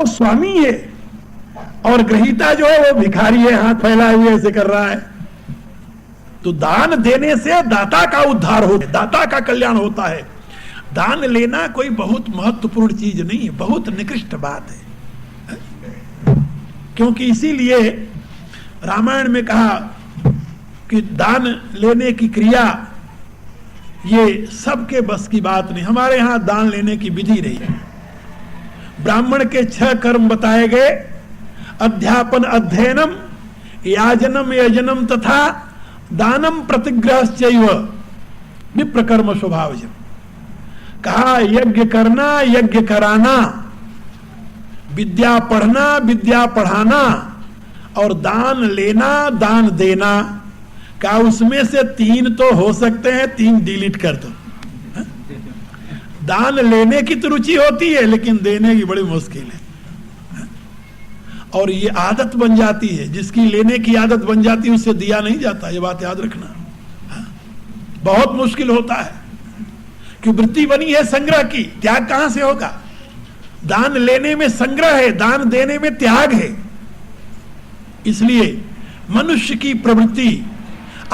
स्वामी है और ग्रहीता जो है वो भिखारी है, हाथ फैलाए हुए ऐसे कर रहा है। तो दान देने से दाता का उद्धार होता है, दाता का कल्याण होता है। दान लेना कोई बहुत महत्वपूर्ण चीज नहीं है, बहुत निकृष्ट बात है। क्योंकि इसीलिए रामायण में कहा कि दान लेने की क्रिया ये सबके बस की बात नहीं। हमारे यहां दान लेने की विधि रही। ब्राह्मण के 6 कर्म बताए गए, अध्यापन अध्ययनम, याजनम यजनम तथा दानम प्रतिग्रहश्चैव विप्रकर्म स्वभावजम। कहा यज्ञ करना, यज्ञ कराना, विद्या पढ़ना, विद्या पढ़ाना और दान लेना, दान देना। कहा उसमें से 3 तो हो सकते हैं, 3 डिलीट कर दो। दान लेने की तो रुचि होती है लेकिन देने की बड़ी मुश्किल है। और ये आदत बन जाती है, जिसकी लेने की आदत बन जाती है उससे दिया नहीं जाता, ये बात याद रखना। बहुत मुश्किल होता है कि वृत्ति बनी है संग्रह की, त्याग कहां से होगा। दान लेने में संग्रह है, दान देने में त्याग है। इसलिए मनुष्य की प्रवृत्ति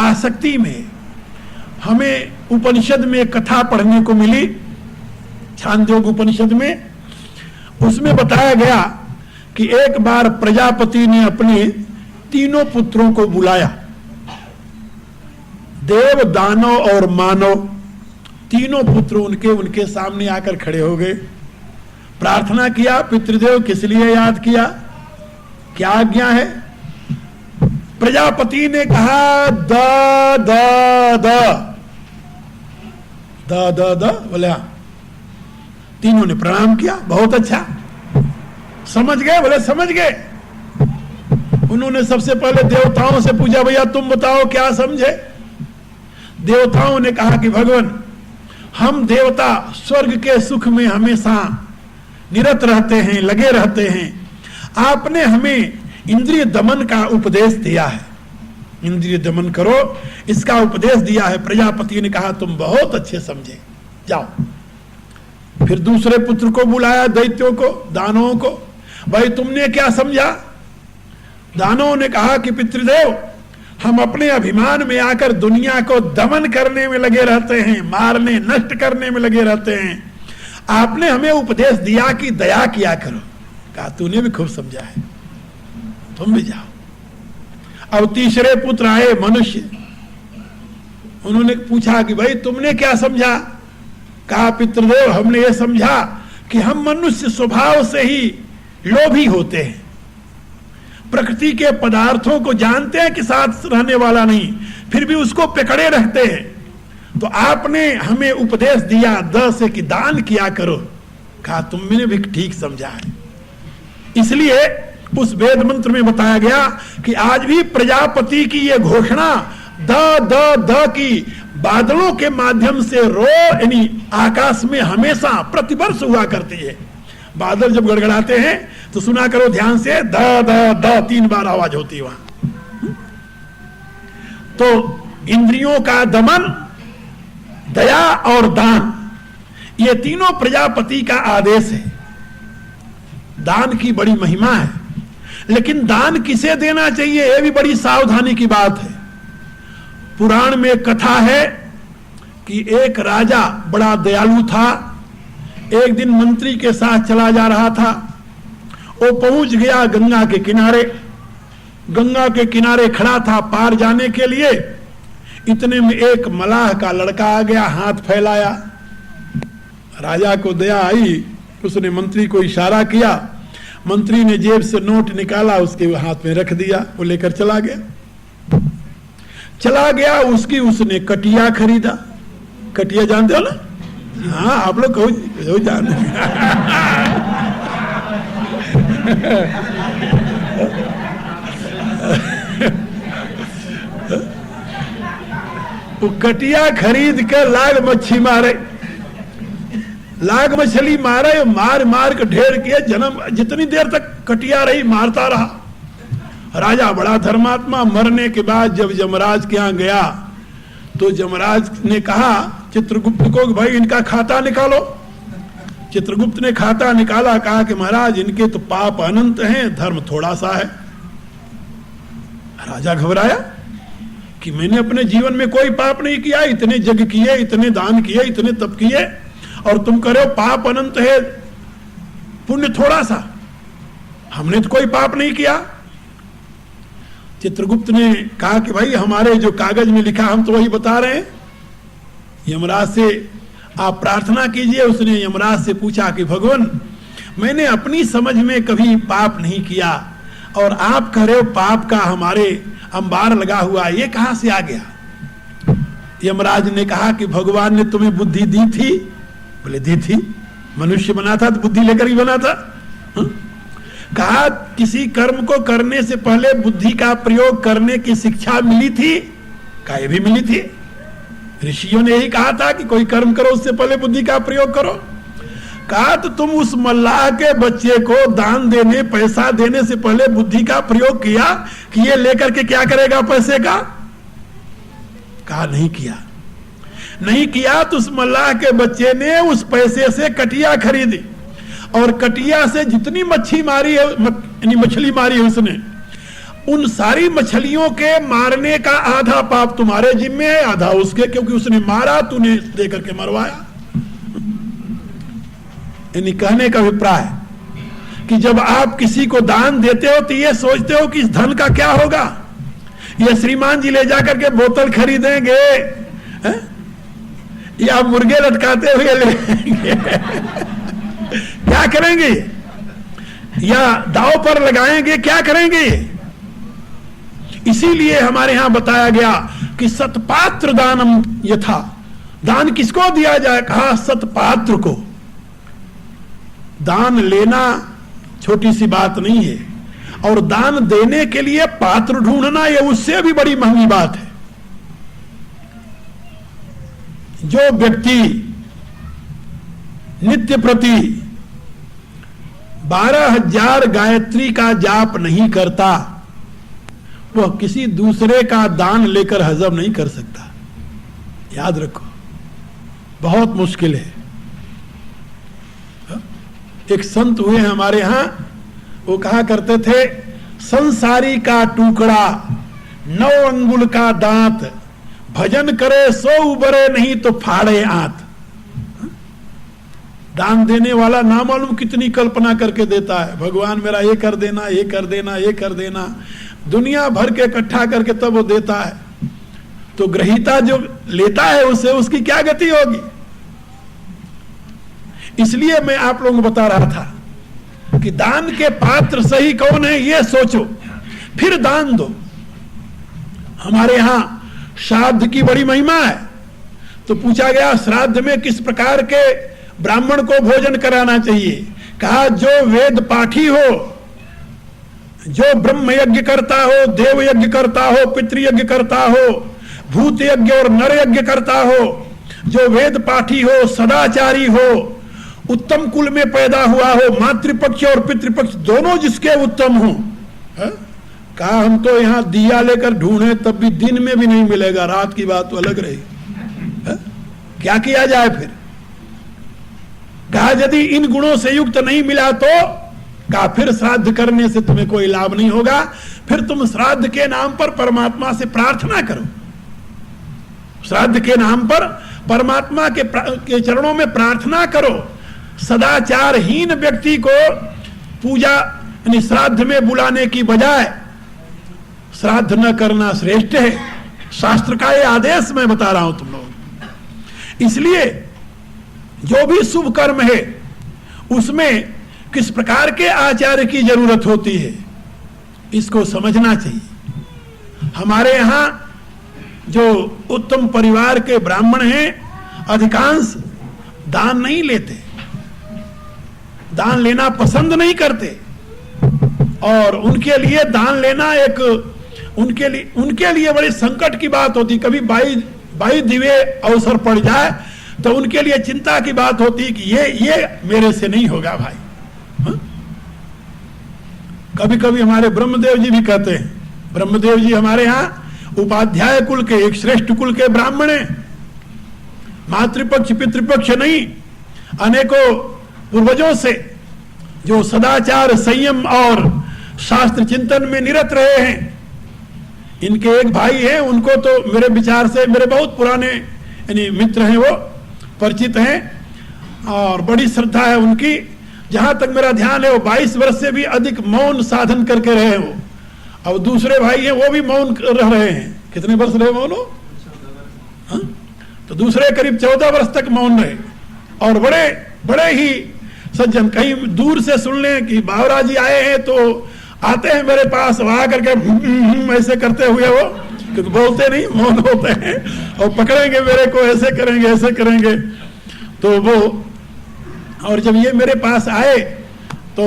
आसक्ति में, हमें उपनिषद में कथा पढ़ने को मिली, छांदोग्य उपनिषद में, उसमें बताया गया कि एक बार प्रजापति ने अपने 3 पुत्रों को बुलाया, देव, दानव और मानव। 3 पुत्र उनके सामने आकर खड़े हो गए। प्रार्थना किया, पितृदेव किस लिए याद किया, क्या आज्ञा है। प्रजापति ने कहा the the the the the the बोले। तीनों ने प्रणाम किया, बहुत अच्छा, समझ गए, बोले समझ गए। उन्होंने सबसे पहले देवताओं से पूछा, भैया तुम बताओ क्या समझे। देवताओं ने कहा कि भगवान, हम देवता स्वर्ग के सुख में हमेशा निरत रहते हैं, लगे रहते हैं। आपने हमें इंद्रिय दमन का उपदेश दिया है, इंद्रिय दमन करो, इसका उपदेश दिया है। प्रजापति ने कहा तुम बहुत अच्छे समझे, जाओ। फिर दूसरे पुत्र को बुलाया, दैत्यों को, दानवों को, भाई तुमने क्या समझा। दानवों ने कहा कि पितृदेव, हम अपने अभिमान में आकर दुनिया को दमन करने में लगे रहते हैं, मारने नष्ट करने में लगे रहते हैं। आपने हमें उपदेश दिया कि दया किया करो। कहा तूने भी खूब समझा है, तुम भी जाओ। अब तीसरे पुत्र आए, मनुष्य। उन्होंने पूछा कि भाई तुमने क्या समझा। कहा पितृदेव, हमने ये समझा कि हम मनुष्य स्वभाव से ही लोभी होते हैं, प्रकृति के पदार्थों को जानते हैं कि साथ रहने वाला नहीं, फिर भी उसको पकड़े रहते हैं। तो आपने हमें उपदेश दिया द से कि दान किया करो। कहा तुमने भी ठीक समझा है। इसलिए उस वेद मंत्र में बताया गया कि आज भी प्रजापति की यह घोषणा द द द की बादलों के माध्यम से यानी आकाश में हमेशा प्रतिवर्ष हुआ करती है। बादल जब गड़गड़ाते हैं तो सुना करो ध्यान से, द द द 3 बार आवाज होती है वहां। तो इंद्रियों का दमन, दया और दान, ये तीनों प्रजापति का आदेश है। दान की बड़ी महिमा है, लेकिन दान किसे देना चाहिए यह भी बड़ी सावधानी की बात है। पुराण में कथा है कि एक राजा बड़ा दयालु था। एक दिन मंत्री के साथ चला जा रहा था, वो पहुंच गया गंगा के किनारे। गंगा के किनारे खड़ा था पार जाने के लिए। इतने में एक मलाह का लड़का आ गया, हाथ फैलाया। राजा को दया आई, उसने मंत्री को इशारा किया। मंत्री ने जेब से नोट निकाला, उसके हाथ में रख दिया, वो लेकर चला गया। उसने कटिया खरीदा। कटिया जानते हो ना? हाँ, आप लोग कहो जानते वो कटिया खरीद कर लाग मच्छी मारे, लाग मछली मारे, मार मार के ढेर किए। जन्म जितनी देर तक कटिया रही मारता रहा। राजा बड़ा धर्मात्मा, मरने के बाद जब यमराज के यहाँ गया तो यमराज ने कहा चित्रगुप्त को, भाई इनका खाता निकालो। चित्रगुप्त ने खाता निकाला, कहा कि महाराज इनके तो पाप अनंत हैं, धर्म थोड़ा सा है। राजा घबराया कि मैंने अपने जीवन में कोई पाप नहीं किया, इतने यज्ञ किए, इतने दान किए, इतने तप किए, और तुम करो पाप अनंत है, पुण्य थोड़ा सा। हमने तो कोई पाप नहीं किया। चित्रगुप्त ने कहा कि भाई हमारे जो कागज में लिखा हम तो वही बता रहे हैं, यमराज से आप प्रार्थना कीजिए। उसने यमराज से पूछा कि भगवान मैंने अपनी समझ में कभी पाप नहीं किया, और आप कह रहे हो पाप का हमारे अंबार लगा हुआ, ये कहां से आ गया? यमराज ने कहा कि भगवान ने तुम्हें बुद्धि दी थी। बोले दी थी, मनुष्य बना था तो बुद्धि लेकर ही बना था। कहा किसी कर्म को करने से पहले बुद्धि का प्रयोग करने की शिक्षा मिली थी? कहा ये भी मिली थी, ऋषियों ने यही कहा था कि कोई कर्म करो उससे पहले बुद्धि का प्रयोग करो। कहा तो तुम उस मल्लाह के बच्चे को दान देने, पैसा देने से पहले बुद्धि का प्रयोग किया कि ये लेकर के क्या करेगा पैसे का? कहा नहीं किया। नहीं किया तो उस मल्लाह के बच्चे ने उस पैसे से कटिया खरीदी, और कटिया से जितनी मच्छी मारी है, यानी मछली मारी है उसने, उन सारी मछलियों के मारने का आधा पाप तुम्हारे जिम्मे है, आधा उसके, क्योंकि उसने मारा, तूने देकर के मरवाया। यानी कहने का अभिप्राय कि जब आप किसी को दान देते हो तो ये सोचते हो कि इस धन का क्या होगा। ये श्रीमान जी ले जाकर के बोतल खरीदेंगे, है? या मुर्गे लटकाते हुए लेंगे क्या करेंगे? या दाव पर लगाएंगे, क्या करेंगे? इसीलिए हमारे यहां बताया गया कि सतपात्र दानम यथा, दान किसको दिया जाए? कहा सतपात्र को। दान लेना छोटी सी बात नहीं है, और दान देने के लिए पात्र ढूंढना ये उससे भी बड़ी महंगी बात है। जो व्यक्ति नित्य प्रति 12,000 गायत्री का जाप नहीं करता, वह किसी दूसरे का दान लेकर हजम नहीं कर सकता। याद रखो, बहुत मुश्किल है। एक संत हुए हमारे यहां, वो कहा करते थे, संसारी का टुकड़ा 9 अंगुल का दांत, भजन करे 100 उबरे नहीं तो फाड़े आंत। दान देने वाला ना मालूम कितनी कल्पना करके देता है, भगवान मेरा ये कर देना, ये कर देना, ये कर देना, दुनिया भर के इकट्ठा करके तब वो देता है। तो ग्रहीता जो लेता है उसे, उसकी क्या गति होगी? इसलिए मैं आप लोगों को बता रहा था कि दान के पात्र सही कौन है ये सोचो, फिर दान दो। हमारे यहां श्राद्ध की बड़ी महिमा है, तो पूछा गया श्राद्ध में किस प्रकार के ब्राह्मण को भोजन कराना चाहिए? कहा जो वेद पाठी हो, जो ब्रह्म यज्ञ करता हो, देव यज्ञ करता हो, पितृयज्ञ करता हो, भूत यज्ञ और नर यज्ञ करता हो, जो वेद पाठी हो, सदाचारी हो, उत्तम कुल में पैदा हुआ हो, मातृपक्ष और पितृपक्ष दोनों जिसके उत्तम हो। कहा हम तो यहां दिया लेकर ढूंढे तब भी दिन में भी नहीं मिलेगा, रात की बात तो अलग रही। क्या किया जाए फिर? कहा यदि इन गुणों से युक्त नहीं मिला तो कहा फिर श्राद्ध करने से तुम्हें कोई लाभ नहीं होगा, फिर तुम श्राद्ध के नाम पर परमात्मा से प्रार्थना करो। श्राद्ध के नाम पर परमात्मा के चरणों में प्रार्थना करो। सदाचारहीन व्यक्ति को पूजा यानी श्राद्ध में बुलाने की बजाय श्राद्ध न करना श्रेष्ठ है। शास्त्र का ये आदेश मैं बता रहा हूं तुम लोग। इसलिए जो भी शुभ कर्म है उसमें किस प्रकार के आचार्य की जरूरत होती है, इसको समझना चाहिए। हमारे यहां जो उत्तम परिवार के ब्राह्मण हैं, अधिकांश दान नहीं लेते, दान लेना पसंद नहीं करते, और उनके लिए दान लेना एक उनके लिए बड़ी संकट की बात होती। कभी बाई दिवे अवसर पड़ जाए तो उनके लिए चिंता की बात होती कि ये मेरे से नहीं होगा भाई। हा? कभी कभी हमारे ब्रह्मदेव जी भी कहते हैं, ब्रह्मदेव जी हमारे यहाँ उपाध्याय कुल के एक श्रेष्ठ कुल के ब्राह्मण हैं, मातृपक्ष पितृपक्ष नहीं, अनेकों पूर्वजों से जो सदाचार, संयम और शास्त्र चिंतन में निरत रहे हैं। इनके एक भाई हैं, उनको तो मेरे विचार से मेरे बहुत पुराने यानी मित्र हैं, वो परिचित हैं और बड़ी श्रद्धा है उनकी। जहां तक मेरा ध्यान है वो 22 वर्ष से भी अधिक मौन साधन करके रहे वो। अब दूसरे भाई हैं वो भी मौन रह रहे हैं। कितने वर्ष रहे मौन हो? तो दूसरे करीब 14 वर्ष तक मौन रहे और बड़े बड़े ही सज्जन। कहीं दूर से सुन लें कि बावरा जी आए हैं तो आते हैं मेरे पास, वहां करके ऐसे करते हुए वो, क्योंकि बोलते नहीं, मौन होते हैं, और पकड़ेंगे मेरे को, ऐसे करेंगे ऐसे करेंगे। तो वो, और जब ये मेरे पास आए तो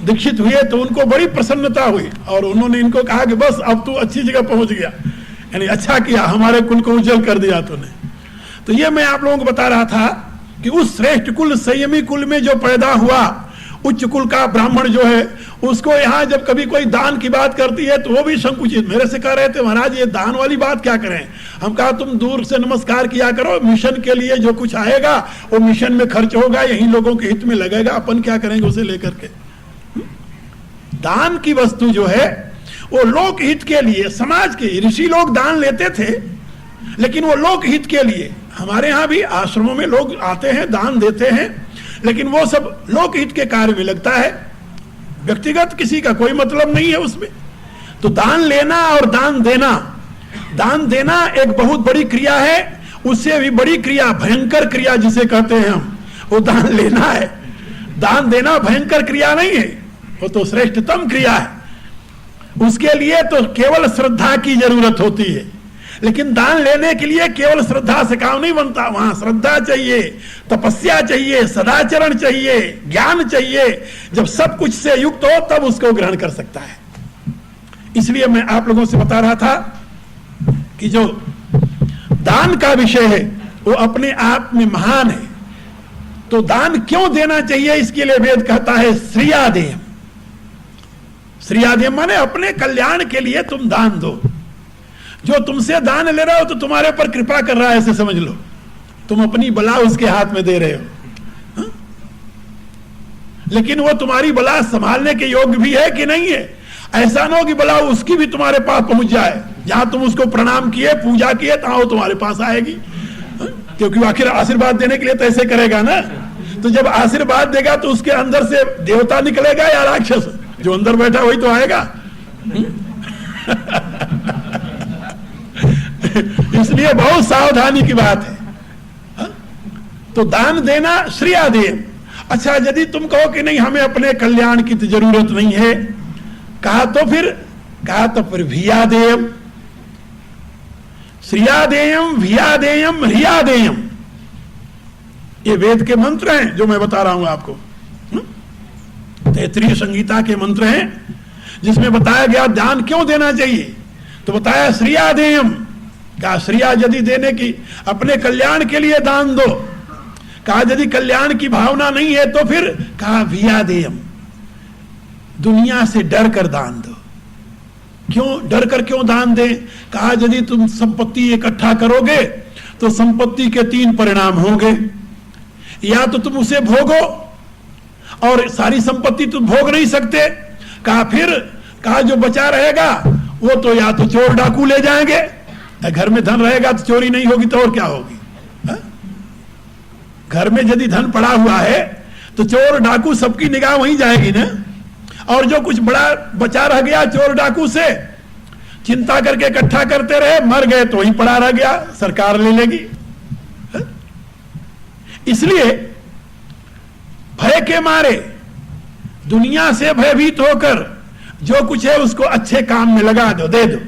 दीक्षित हुए तो उनको बड़ी प्रसन्नता हुई और उन्होंने इनको कहा कि बस अब तू अच्छी जगह पहुंच गया, यानी अच्छा किया, हमारे कुल को उज्जवल कर दिया तूने। तो ये मैं आप लोगों को बता रहा था कि उस श्रेष्ठ कुल, संयमी कुल में जो पैदा हुआ, उच्च कुल का ब्राह्मण जो है, उसको यहाँ जब कभी कोई दान की बात करती है तो वो भी संकुचित। मेरे से कह रहे थे महाराज ये दान वाली बात क्या करें। हम कहा तुम दूर से नमस्कार किया करो, मिशन के लिए जो कुछ आएगा वो मिशन में खर्च होगा, यही लोगों के हित में लगेगा, अपन क्या करेंगे उसे लेकर के। दान की वस्तु जो है वो लोक हित के लिए, समाज के ऋषि लोग दान लेते थे, लेकिन वो लोक हित के लिए। हमारे यहाँ भी आश्रमों में लोग आते हैं, दान देते हैं, लेकिन वो सब लोक हित के कार्य में लगता है, व्यक्तिगत किसी का कोई मतलब नहीं है उसमें। तो दान लेना और दान देना, दान देना एक बहुत बड़ी क्रिया है, उससे भी बड़ी क्रिया, भयंकर क्रिया जिसे कहते हैं हम, वो दान लेना है। दान देना भयंकर क्रिया नहीं है, वो तो श्रेष्ठतम क्रिया है। उसके लिए तो केवल श्रद्धा की जरूरत होती है, लेकिन दान लेने के लिए केवल श्रद्धा से काम नहीं बनता। वहां श्रद्धा चाहिए, तपस्या चाहिए, सदाचरण चाहिए, ज्ञान चाहिए। जब सब कुछ से युक्त हो तब उसको ग्रहण कर सकता है। इसलिए मैं आप लोगों से बता रहा था कि जो दान का विषय है वो अपने आप में महान है। तो दान क्यों देना चाहिए, इसके लिए वेद कहता है श्रियादेयम। श्रियादेयम माने अपने कल्याण के लिए तुम दान दो। जो तुमसे दान ले रहा हो तो तुम्हारे ऊपर कृपा कर रहा है, ऐसे समझ लो। तुम अपनी बला उसके हाथ में दे रहे हो, हा? लेकिन वो तुम्हारी बला संभालने के योग्य भी है कि नहीं है। ऐसा ना हो कि बला उसकी भी तुम्हारे पास पहुंच जाए, जहां तुम उसको प्रणाम किए, पूजा किए, तहां वो तुम्हारे पास आएगी, हा? क्योंकि आखिर आशीर्वाद देने के लिए तो ऐसे करेगा ना। तो जब आशीर्वाद देगा तो उसके अंदर से देवता निकलेगा या राक्षस? जो अंदर बैठा वही तो आएगा। इसलिए बहुत सावधानी की बात है। हा? तो दान देना श्रियादेयम। अच्छा, यदि तुम कहो कि नहीं हमें अपने कल्याण की तो जरूरत नहीं है, कहा तो फिर भियादेयम। श्रियादेयम, भियादेयम, ह्रियादेयम, ये वेद के मंत्र हैं जो मैं बता रहा हूं आपको। तैत्तिरीय संगीता के मंत्र हैं जिसमें बताया गया दान क्यों देना चाहिए। तो बताया श्रियादेयम, कहा श्रिया यदि देने की, अपने कल्याण के लिए दान दो। कहा यदि कल्याण की भावना नहीं है तो फिर कहा भियादेयम, दुनिया से डर कर दान दो। क्यों डर कर क्यों दान दें? कहा यदि तुम संपत्ति इकट्ठा करोगे तो संपत्ति के 3 परिणाम होंगे। या तो तुम उसे भोगो और सारी संपत्ति तुम भोग नहीं सकते। कहा जो बचा रहेगा वो तो या तो चोर डाकू ले जाएंगे, घर में धन रहेगा तो चोरी नहीं होगी तो और क्या होगी। हा? घर में यदि धन पड़ा हुआ है तो चोर डाकू सबकी निगाह वहीं जाएगी ना। और जो कुछ बड़ा बचा रह गया चोर डाकू से, चिंता करके इकट्ठा करते रहे, मर गए तो वहीं पड़ा रह गया, सरकार ले लेगी। हा? इसलिए भय के मारे, दुनिया से भयभीत होकर जो कुछ है उसको अच्छे काम में लगा दो, दे दो।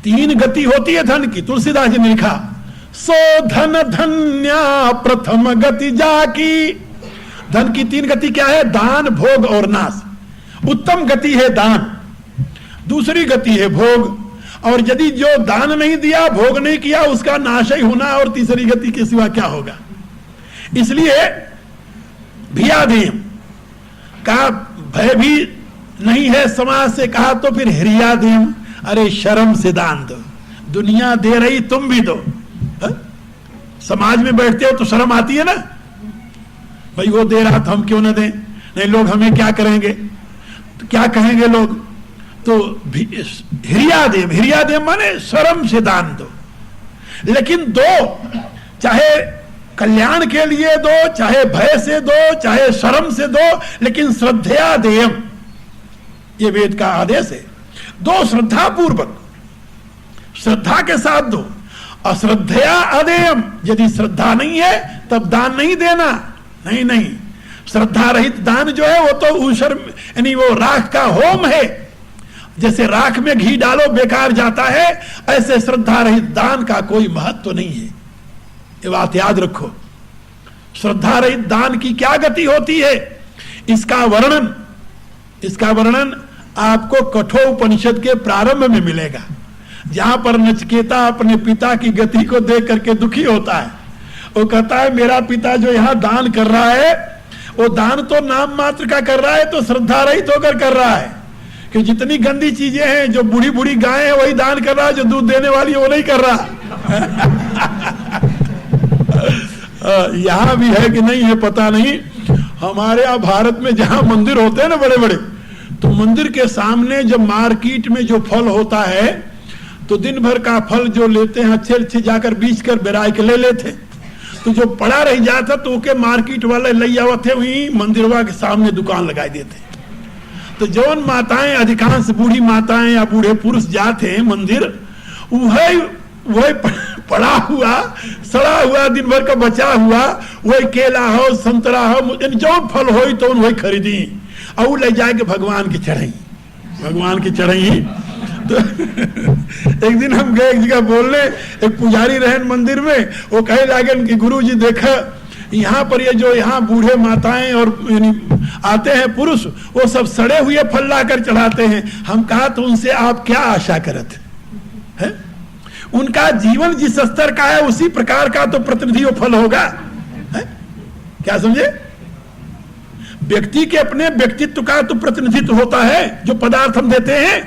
3 गति होती है धन की। तुलसीदास जी ने लिखा, सो धन धन्या प्रथम गति जाकी। धन की 3 गति क्या है? दान, भोग और नाश। उत्तम गति है दान, दूसरी गति है भोग, और यदि जो दान नहीं दिया, भोग नहीं किया, उसका नाश ही होना, और तीसरी गति के सिवा क्या होगा। इसलिए भियादेयम कहा, भय भी नहीं है समाज से, कहा तो फिर ह्रियादेयम, अरे शर्म से दान दो। दुनिया दे रही तुम भी दो। हा? समाज में बैठते हो तो शर्म आती है ना। भाई वो दे रहा तो हम क्यों ना दें, नहीं लोग हमें क्या करेंगे, तो क्या कहेंगे लोग, तो हिरिया दे माने शर्म से दान दो, लेकिन दो, चाहे कल्याण के लिए दो, चाहे भय से दो, चाहे शर्म से दो, लेकिन श्रद्धया देयम, ये वेद का आदेश है। दो श्रद्धा पूर्वक, श्रद्धा के साथ दो। अश्रद्धया अदेयम, यदि श्रद्धा नहीं है तब दान नहीं देना, नहीं नहीं, श्रद्धा रहित दान जो है वो तो ऊषर यानी वो राख का होम है, जैसे राख में घी डालो बेकार जाता है, ऐसे श्रद्धा रहित दान का कोई महत्व तो नहीं है, ये बात याद रखो। श्रद्धा रहित दान की क्या गति होती है, इसका वर्णन आपको कठोपनिषद के प्रारंभ में मिलेगा, जहां पर नचिकेता अपने पिता की गति को देख करके दुखी होता है। वो कहता है मेरा पिता जो यहाँ दान कर रहा है, वो दान तो नाम मात्र का कर रहा है, तो श्रद्धा रहित होकर कर रहा है, कि जितनी गंदी चीजें हैं, जो बूढ़ी बूढ़ी गायें हैं वही दान कर रहा है, जो दूध देने वाली है वो नहीं कर रहा। यहाँ भी है कि नहीं है पता नहीं। हमारे यहाँ भारत में जहां मंदिर होते हैं ना बड़े बड़े, तो मंदिर के सामने जब मार्केट में जो फल होता है, तो दिन भर का फल जो लेते हैं अच्छे अच्छे जाकर बीच कर बेराय के ले लेते, तो जो पड़ा रह जाता तो के मार्केट वाले ले आवत थे, वही मंदिरवा के सामने दुकान लगाई देते। तो जौन माताएं, अधिकांश बूढ़ी माताएं या बूढ़े पुरुष जाते हैं मंदिर, वही पड़ा हुआ सड़ा हुआ दिन भर का बचा हुआ वही केला हो, संतरा हो, जो फल हो तो वही खरीदी और ले जाके भगवान की चढ़ाई। तो एक दिन हम गए एक जगह बोलने, एक पुजारी रहन मंदिर में, वो कहे लगे कि गुरु जी देखा यहाँ पर ये जो यहाँ बूढ़े माताएं और आते हैं पुरुष, वो सब सड़े हुए फल लाकर चढ़ाते हैं। हम कहा तो उनसे आप क्या आशा करते हैं? उनका जीवन जिस स्तर का है उसी प्रकार का तो प्रतिनिधि वो फल होगा, है? क्या समझे? व्यक्ति के अपने व्यक्तित्व का तो प्रतिनिधित्व होता है जो पदार्थ हम देते हैं।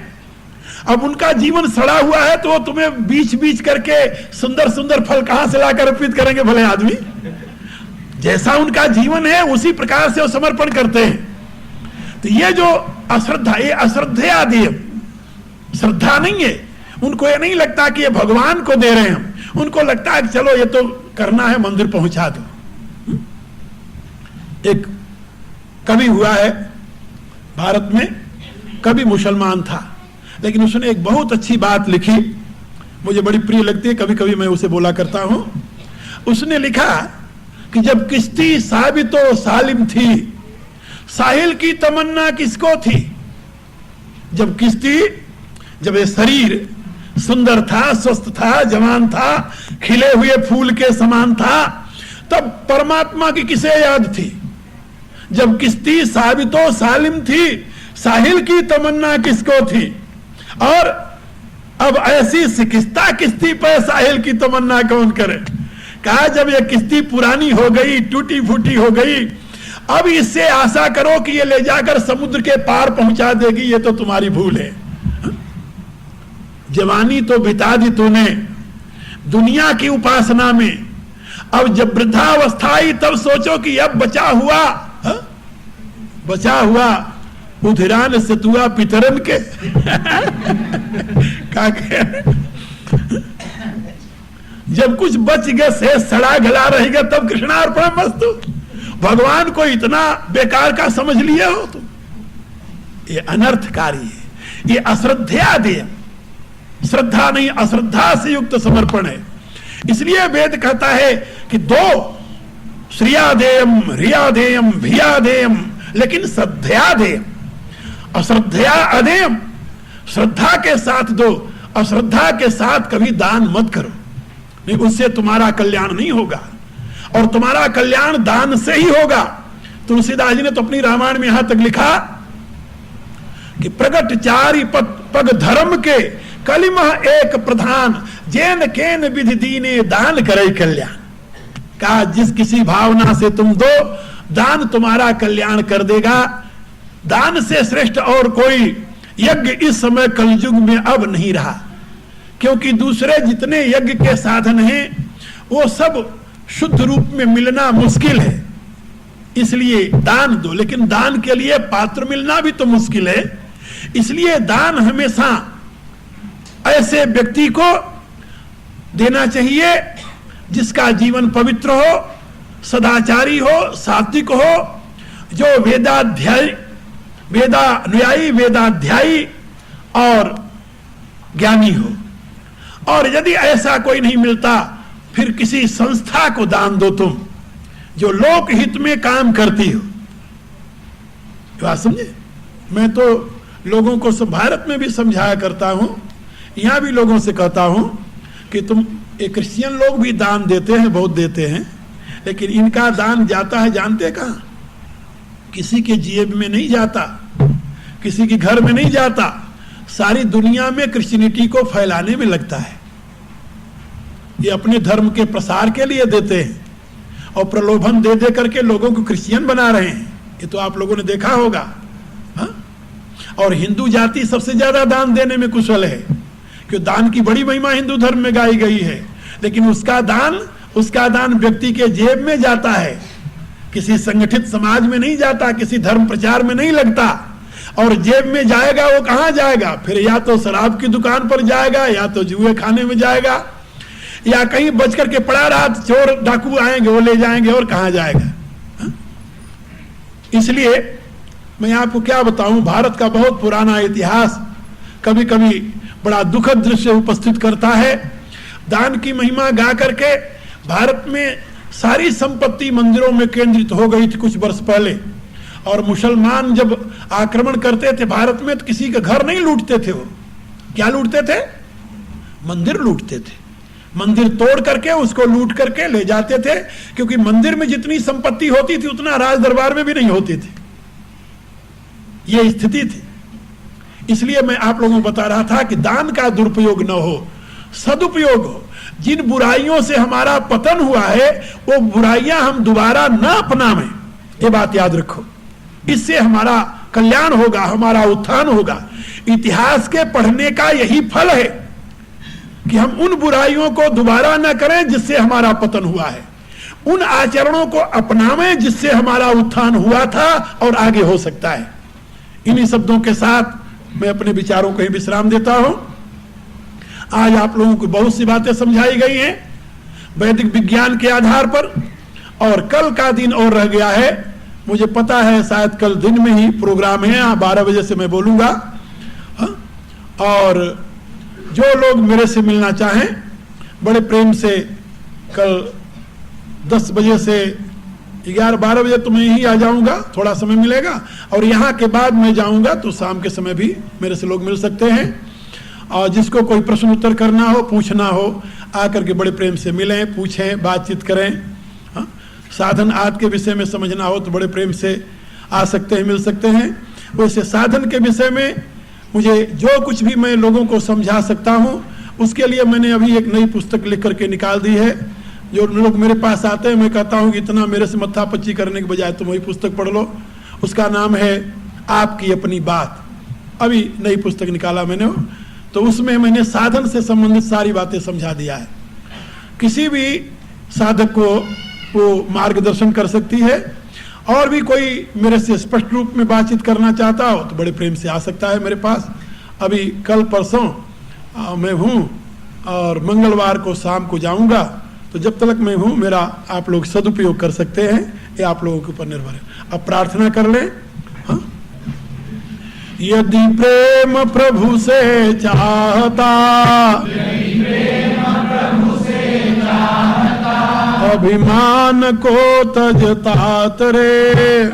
अब उनका जीवन सड़ा हुआ है तो वो तुम्हें बीच बीच करके सुंदर सुंदर फल कहां से लाकर अर्पित करेंगे भले आदमी? जैसा उनका जीवन है उसी प्रकार से वो समर्पण करते हैं। तो ये जो अश्रद्धा, ये अश्रद्धया देव, श्रद्धा नहीं है। उनको ये नहीं लगता कि ये भगवान को दे रहे हैं हम, उनको लगता है कि चलो ये तो करना है, मंदिर पहुंचा दो। एक कवि हुआ है भारत में, कवि मुसलमान था, लेकिन उसने एक बहुत अच्छी बात लिखी, मुझे बड़ी प्रिय लगती है, कभी कभी मैं उसे बोला करता हूं। उसने लिखा कि जब किश्ती साबितो सालिम थी, साहिल की तमन्ना किसको थी? जब किश्ती, जब ये शरीर सुंदर था, स्वस्थ था, जवान था, खिले हुए फूल के समान था, तब परमात्मा की किसे याद थी? जब किश्ती साबितो सालिम थी, साहिल की तमन्ना किसको थी? और अब ऐसी सिकिस्ता किश्ती पर साहिल की तमन्ना कौन करे? कहा जब ये किश्ती पुरानी हो गई, टूटी फूटी हो गई, अब इससे आशा करो कि ये ले जाकर समुद्र के पार पहुंचा देगी, ये तो तुम्हारी भूल है। जवानी तो बिता दी तूने दुनिया की उपासना में, अब जब वृद्धावस्था आई तब सोचो कि अब बचा हुआ उधिरान सतुआ पितरन के जब कुछ बच गया से सड़ा गला रहेगा तब कृष्णार्पण मस्तु। भगवान को इतना बेकार का समझ लिए हो तुम, ये अनर्थकारी है, ये अश्रद्धया देय, श्रद्धा नहीं अश्रद्धा से युक्त समर्पण है। इसलिए वेद कहता है कि दो, श्रियादेयम रियादेयम भियादेयम, लेकिन श्रद्धयादेयम, अश्रद्धया अदेयम। श्रद्धा के साथ दो, अश्रद्धा के साथ कभी दान मत करो, नहीं उससे तुम्हारा कल्याण नहीं होगा, और तुम्हारा कल्याण दान से ही होगा। तुलसीदास जी ने तो अपनी रामायण में यहां तक लिखा कि प्रगट चारि पग धर्म के कलिमह एक प्रधान, जैन केन विधि दीने दान करे कल्याण। कहा जिस किसी भावना से तुम दो, दान तुम्हारा कल्याण कर देगा। दान से श्रेष्ठ और कोई यज्ञ इस समय कलयुग में अब नहीं रहा, क्योंकि दूसरे जितने यज्ञ के साधन हैं वो सब शुद्ध रूप में मिलना मुश्किल है। इसलिए दान दो, लेकिन दान के लिए पात्र मिलना भी तो मुश्किल है। इसलिए दान हमेशा ऐसे व्यक्ति को देना चाहिए जिसका जीवन पवित्र हो, सदाचारी हो, सात्विक हो, जो वेदानुयायी, वेदाध्यायी और ज्ञानी हो। और यदि ऐसा कोई नहीं मिलता, फिर किसी संस्था को दान दो तुम, जो लोक हित में काम करती हो। बात समझे? मैं तो लोगों को सब भारत में भी समझाया करता हूं, यहां भी लोगों से कहता हूं कि तुम, ये क्रिश्चियन लोग भी दान देते हैं, बहुत देते हैं, लेकिन इनका दान जाता है जानते कहां? किसी के जेब में नहीं जाता, किसी के घर में नहीं जाता, सारी दुनिया में क्रिश्चियनिटी को फैलाने में लगता है। ये अपने धर्म के प्रसार के लिए देते हैं और प्रलोभन दे दे करके लोगों को क्रिश्चियन बना रहे हैं। ये तो आप लोगों ने देखा होगा। हा? और हिंदू जाति सबसे ज्यादा दान देने में कुशल है, क्योंकि दान की बड़ी महिमा हिंदू धर्म में गाई गई है, लेकिन उसका दान व्यक्ति के जेब में जाता है, किसी संगठित समाज में नहीं जाता, किसी धर्म प्रचार में नहीं लगता। और जेब में जाएगा वो कहां जाएगा? फिर या तो शराब की दुकान पर जाएगा, या तो जुए खाने में जाएगा, या कहीं बच करके पड़ा रहा, चोर डाकू आएंगे वो ले जाएंगे, और कहां जाएगा? हा? इसलिए मैं आपको क्या बताऊं, भारत का बहुत पुराना इतिहास कभी कभी बड़ा दुखद दृश्य उपस्थित करता है। दान की महिमा गा करके भारत में सारी संपत्ति मंदिरों में केंद्रित हो गई थी कुछ वर्ष पहले, और मुसलमान जब आक्रमण करते थे भारत में तो किसी का घर नहीं लूटते थे। वो क्या लूटते थे? मंदिर लूटते थे। मंदिर तोड़ करके उसको लूट करके ले जाते थे, क्योंकि मंदिर में जितनी संपत्ति होती थी उतना राज दरबार में भी नहीं होती थी। यह स्थिति थी। इसलिए मैं आप लोगों को बता रहा था कि दान का दुरुपयोग न हो, सदुपयोग हो। जिन बुराइयों से हमारा पतन हुआ है वो बुराइयां हम दोबारा न अपनावें, ये बात याद रखो। इससे हमारा कल्याण होगा, हमारा उत्थान होगा। इतिहास के पढ़ने का यही फल है कि हम उन बुराइयों को दोबारा न करें जिससे हमारा पतन हुआ है, उन आचरणों को अपनावें जिससे हमारा उत्थान हुआ था और आगे हो सकता है। इन्हीं शब्दों के साथ मैं अपने विचारों को ही विश्राम देता हूं। आज आप लोगों को बहुत सी बातें समझाई गई हैं वैदिक विज्ञान के आधार पर, और कल का दिन और रह गया है। मुझे पता है शायद कल दिन में ही प्रोग्राम है, 12 बजे से मैं बोलूंगा। और जो लोग मेरे से मिलना चाहें बड़े प्रेम से, कल 10 बजे से 11-12 बजे तो मैं ही आ जाऊंगा, थोड़ा समय मिलेगा, और यहाँ के बाद मैं जाऊंगा तो शाम के समय भी मेरे से लोग मिल सकते हैं। और जिसको कोई प्रश्न उत्तर करना हो, पूछना हो, आकर के बड़े प्रेम से मिलें, पूछें, बातचीत करें। हाँ? साधन आदि के विषय में समझना हो तो बड़े प्रेम से आ सकते हैं, मिल सकते हैं। वैसे साधन के विषय में मुझे जो कुछ भी मैं लोगों को समझा सकता हूँ, उसके लिए मैंने अभी एक नई पुस्तक लिख करके निकाल दी है। जो लोग मेरे पास आते हैं मैं कहता हूँ कि इतना मेरे से मत्थापच्ची करने के बजाय तुम वही पुस्तक पढ़ लो। उसका नाम है आपकी अपनी बात। अभी नई पुस्तक निकाला मैंने, तो उसमें मैंने साधन से संबंधित सारी बातें समझा दिया है। किसी भी साधक को वो मार्गदर्शन कर सकती है। और भी कोई मेरे से स्पष्ट रूप में बातचीत करना चाहता हो तो बड़े प्रेम से आ सकता है मेरे पास। अभी कल परसों मैं हूँ, और मंगलवार को शाम को जाऊंगा, तो जब तक मैं हूँ मेरा आप लोग सदुपयोग कर सकते हैं, ये आप लोगों के ऊपर निर्भर है। अब प्रार्थना कर लें। हाँ? यदि प्रेम प्रभु से चाहता, अभिमान को तजता तरे,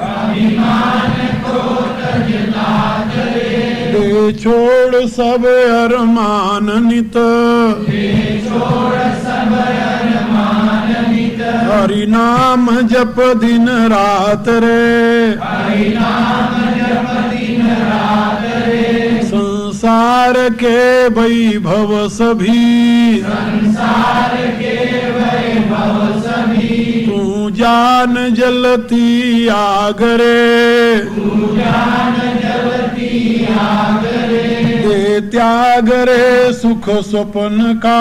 दे छोड़ सब अरमान नित, हरि नाम जप दिन रात रे, संसार के वैभव सभी, तू जान जलती आगरे, दे त्याग रे सुख स्वप्न का,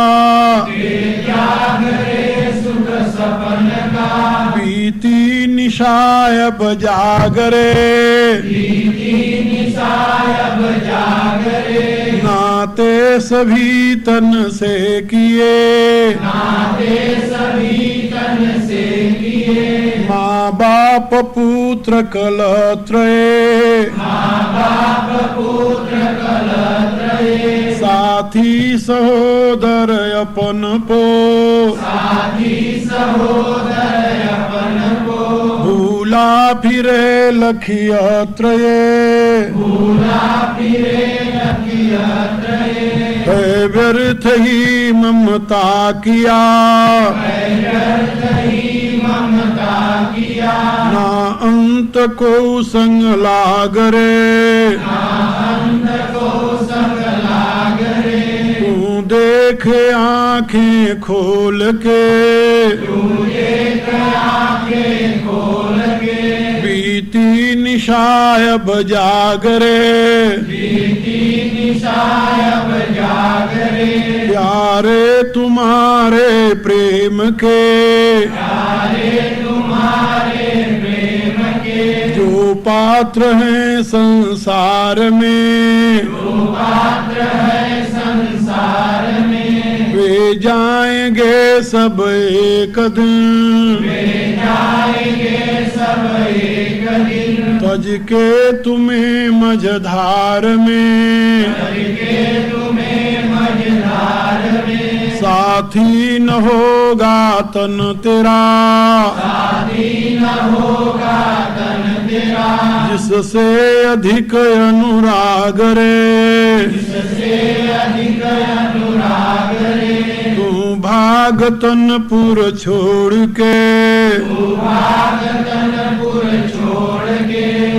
बीती निशाय बजागरे, नाते सभी तन से किए, माँ बाप पुत्र कलत्रये, साथी सहोदर अपन पो, भूला फिरे लखियत्रये, है व्यर्थ ही ममता किया, ना अंत को संग लागरे, तू देख आँखें खोल के, बीती निशाय बजागरे, प्यारे तुम्हारे प्रेम के, जो पात्र हैं संसार में, वे जाएंगे सब एक दिन, तज के तुम्हें मझधार में, साथी न होगा तन तेरा, जिससे अधिक अनुराग रे, तू भाग तनपुर छोड़ के,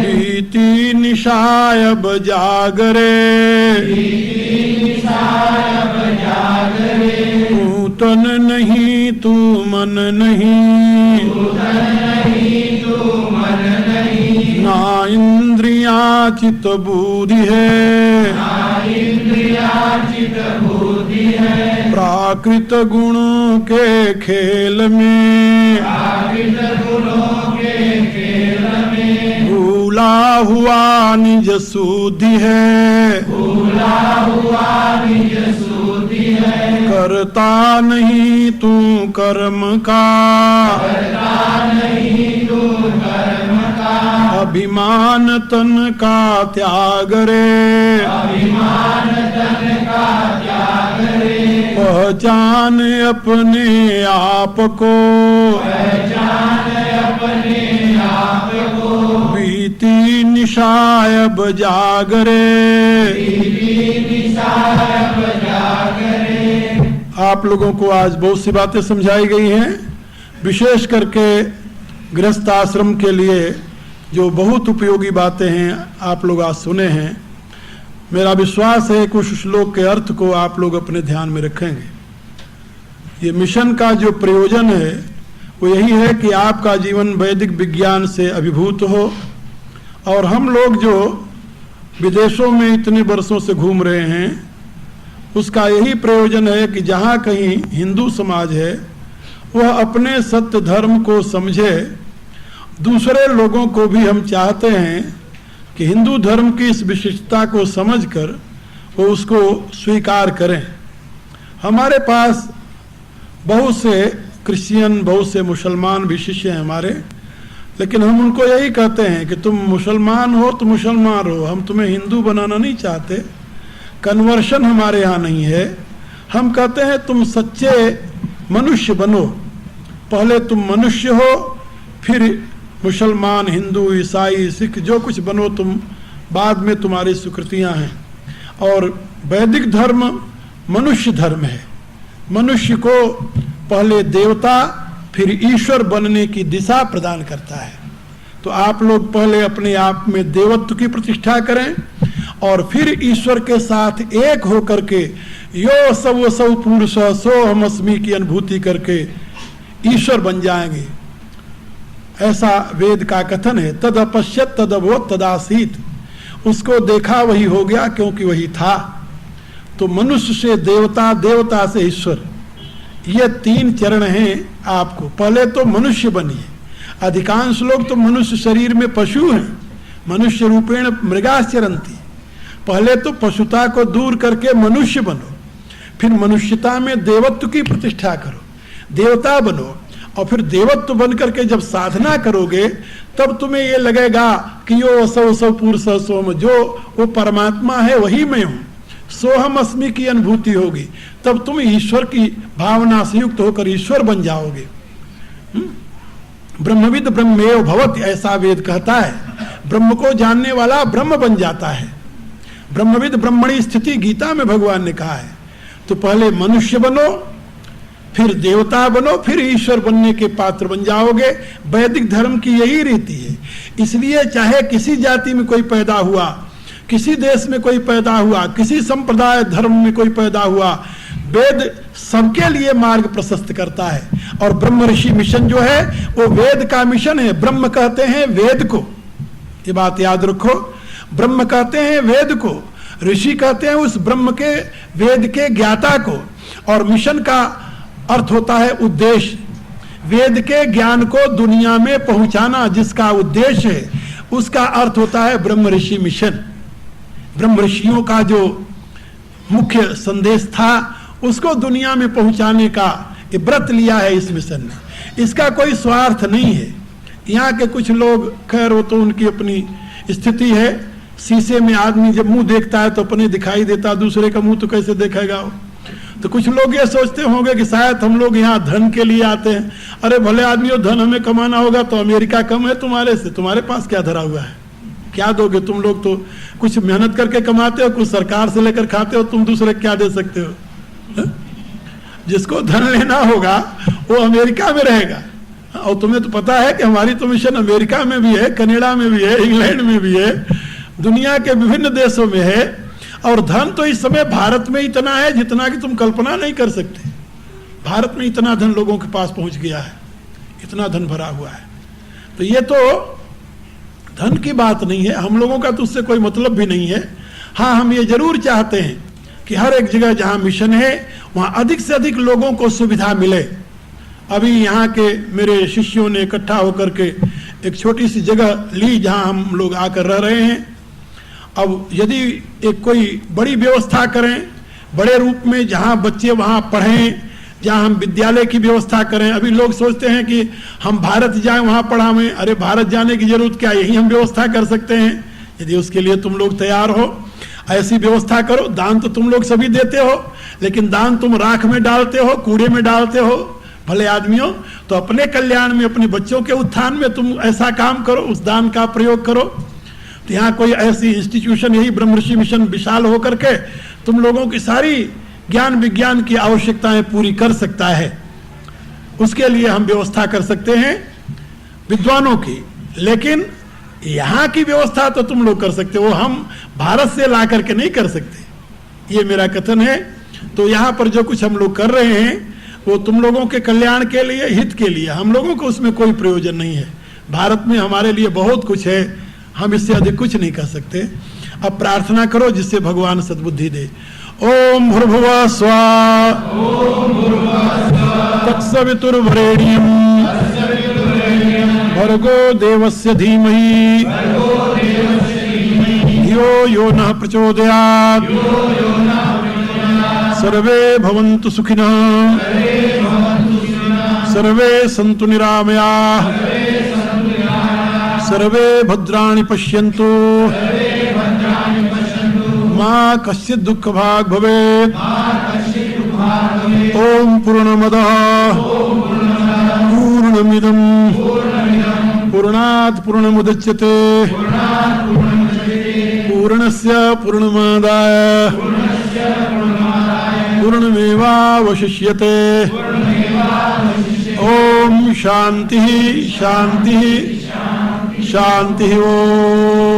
बीती निशाय बजागरे, तू तन नहीं तू मन नहीं, ना इंद्रिया चित बुद्धि है, प्राकृत गुणों के खेल में, भूला हुआ निज सुधि है, करता नहीं तू कर्म का, अभिमान तन का त्याग रे, पहचान अपने आप को, बीती निशाय बजागरे। आप लोगों को आज बहुत सी बातें समझाई गई हैं, विशेष करके गृहस्थ आश्रम के लिए जो बहुत उपयोगी बातें हैं आप लोग आज सुने हैं। मेरा विश्वास है कुछ श्लोक के अर्थ को आप लोग अपने ध्यान में रखेंगे। ये मिशन का जो प्रयोजन है वो यही है कि आपका जीवन वैदिक विज्ञान से अभिभूत हो, और हम लोग जो विदेशों में इतने वर्षों से घूम रहे हैं उसका यही प्रयोजन है कि जहाँ कहीं हिंदू समाज है वह अपने सत्य धर्म को समझे। दूसरे लोगों को भी हम चाहते हैं कि हिंदू धर्म की इस विशिष्टता को समझकर वो उसको स्वीकार करें। हमारे पास बहुत से क्रिश्चियन, बहुत से मुसलमान भी शिष्य हैं हमारे, लेकिन हम उनको यही कहते हैं कि तुम मुसलमान हो तो मुसलमान हो, हम तुम्हें हिंदू बनाना नहीं चाहते। कन्वर्शन हमारे यहाँ नहीं है। हम कहते हैं तुम सच्चे मनुष्य बनो, पहले तुम मनुष्य हो, फिर मुसलमान, हिंदू, ईसाई, सिख जो कुछ बनो तुम, बाद में तुम्हारी स्वीकृतियाँ हैं। और वैदिक धर्म मनुष्य धर्म है। मनुष्य को पहले देवता फिर ईश्वर बनने की दिशा प्रदान करता है। तो आप लोग पहले अपने आप में देवत्व की प्रतिष्ठा करें और फिर ईश्वर के साथ एक होकर के यो सब पुरुष सो हम अस्मि की अनुभूति करके ईश्वर बन जाएंगे। ऐसा वेद का कथन है। तद अपश्यत तद अभूत तदासीत, उसको देखा वही हो गया क्योंकि वही था। तो मनुष्य से देवता, देवता से ईश्वर, ये तीन चरण हैं। आपको पहले तो मनुष्य बनिए, अधिकांश लोग तो मनुष्य शरीर में पशु हैं, मनुष्य रूपेण मृगाश्चरंती। पहले तो पशुता को दूर करके मनुष्य बनो, फिर मनुष्यता में देवत्व की प्रतिष्ठा करो, देवता बनो, और फिर देवत्व बन करके जब साधना करोगे तब तुम्हें ये लगेगा कि यो सौ सौ पुरुष सोम, जो वो परमात्मा है वही मैं हूं, सोहम अस्मि की अनुभूति होगी। तब तुम ईश्वर की भावना से युक्त होकर ईश्वर बन जाओगे। ब्रह्मविद ब्रह्मेव भवति, ऐसा वेद कहता है। ब्रह्म को जानने वाला ब्रह्म बन जाता है। ब्रह्मविद ब्रह्मणी स्थिति गीता में भगवान ने कहा है। तो पहले मनुष्य बनो, फिर देवता बनो, फिर ईश्वर बनने के पात्र बन जाओगे। वैदिक धर्म की यही रीति है। इसलिए चाहे किसी जाति में कोई पैदा हुआ, किसी देश में कोई पैदा हुआ, किसी संप्रदाय धर्म में कोई पैदा हुआ, वेद सबके लिए मार्ग प्रशस्त करता है। और ब्रह्म ऋषि मिशन जो है वो वेद का मिशन है। ब्रह्म कहते हैं वेद को, ये बात याद रखो। ब्रह्म कहते हैं वेद को, ऋषि कहते हैं उस ब्रह्म के वेद के ज्ञाता को। और मिशन का अर्थ होता है उद्देश्य। वेद के ज्ञान को दुनिया में पहुंचाना जिसका उद्देश्य है, उसका अर्थ होता है ब्रह्म ऋषि मिशन। ब्रह्म ऋषियों का जो मुख्य संदेश था उसको दुनिया में पहुंचाने का ये व्रत लिया है इस मिशन ने। इसका कोई स्वार्थ नहीं है। यहाँ के कुछ लोग, खैर वो तो उनकी अपनी स्थिति है। शीशे में आदमी जब मुंह देखता है तो अपने दिखाई देता, दूसरे का मुंह तो कैसे देखेगा वो। तो कुछ लोग ये सोचते होंगे कि शायद हम लोग यहाँ धन के लिए आते हैं। अरे भले आदमी हो, धन हमें कमाना होगा तो अमेरिका कम है तुम्हारे से, तुम्हारे पास क्या धरा हुआ है, क्या दोगे तुम लोग? तो कुछ मेहनत करके कमाते हो, कुछ सरकार से लेकर खाते हो, तुम दूसरे क्या दे सकते हो? जिसको धन लेना होगा वो अमेरिका में रहेगा। और तुम्हें तो पता है कि हमारी तो मिशन अमेरिका में भी है, कनाडा में भी है, इंग्लैंड में भी है, दुनिया के विभिन्न देशों में है। और धन तो इस समय भारत में इतना है जितना कि तुम कल्पना नहीं कर सकते। भारत में इतना धन लोगों के पास पहुंच गया है, इतना धन भरा हुआ है। तो ये तो धन की बात नहीं है, हम लोगों का तो उससे कोई मतलब भी नहीं है। हाँ, हम ये जरूर चाहते हैं कि हर एक जगह जहाँ मिशन है वहाँ अधिक से अधिक लोगों को सुविधा मिले। अभी यहाँ के मेरे शिष्यों ने इकट्ठा होकर के एक छोटी सी जगह ली जहाँ हम लोग आकर रह रहे हैं। अब यदि एक कोई बड़ी व्यवस्था करें बड़े रूप में, जहाँ बच्चे वहाँ पढ़ें, जहाँ हम विद्यालय की व्यवस्था करें। अभी लोग सोचते हैं कि हम भारत जाएं वहाँ पढ़ावें। अरे भारत जाने की जरूरत क्या, यही हम व्यवस्था कर सकते हैं। यदि उसके लिए तुम लोग तैयार हो, ऐसी व्यवस्था करो। दान तो तुम लोग सभी देते हो, लेकिन दान तुम राख में डालते हो, कूड़े में डालते हो, भले आदमियों। तो अपने कल्याण में, अपने बच्चों के उत्थान में तुम ऐसा काम करो, उस दान का प्रयोग करो। तो यहाँ कोई ऐसी इंस्टीट्यूशन, यही ब्रह्म ऋषि मिशन विशाल होकर के तुम लोगों की सारी ज्ञान विज्ञान की आवश्यकताएं पूरी कर सकता है। उसके लिए हम व्यवस्था कर सकते हैं विद्वानों की, लेकिन यहाँ की व्यवस्था तो तुम लोग कर सकते हो, हम भारत से ला करके नहीं कर सकते। ये मेरा कथन है। तो यहाँ पर जो कुछ हम लोग कर रहे हैं वो तुम लोगों के कल्याण के लिए, हित के लिए। हम लोगों को उसमें कोई प्रयोजन नहीं है। भारत में हमारे लिए बहुत कुछ है, हम इससे अधिक कुछ नहीं कर सकते। अब प्रार्थना करो जिससे भगवान सद्बुद्धि दे। ओम भूर्भुवः स्वः तत्सवितुर्वरेण्यं भर्गो देवस्य धीमहि धियो यो नः प्रचोदयात्। सर्वे भवन्तु सुखिनः, सर्वे सन्तु निरामयाः, सर्वे भद्राणि पश्यन्तु, मा कश्चित् दुःखभाग् भवेत्। ओम पूर्णमदः पूर्णमिदं पूर्णात् पूर्णमुदच्यते पूर्णस्य पूर्णमादाय पूर्णमेवावशिष्यते। ओम शांति शांति शांति। ओम।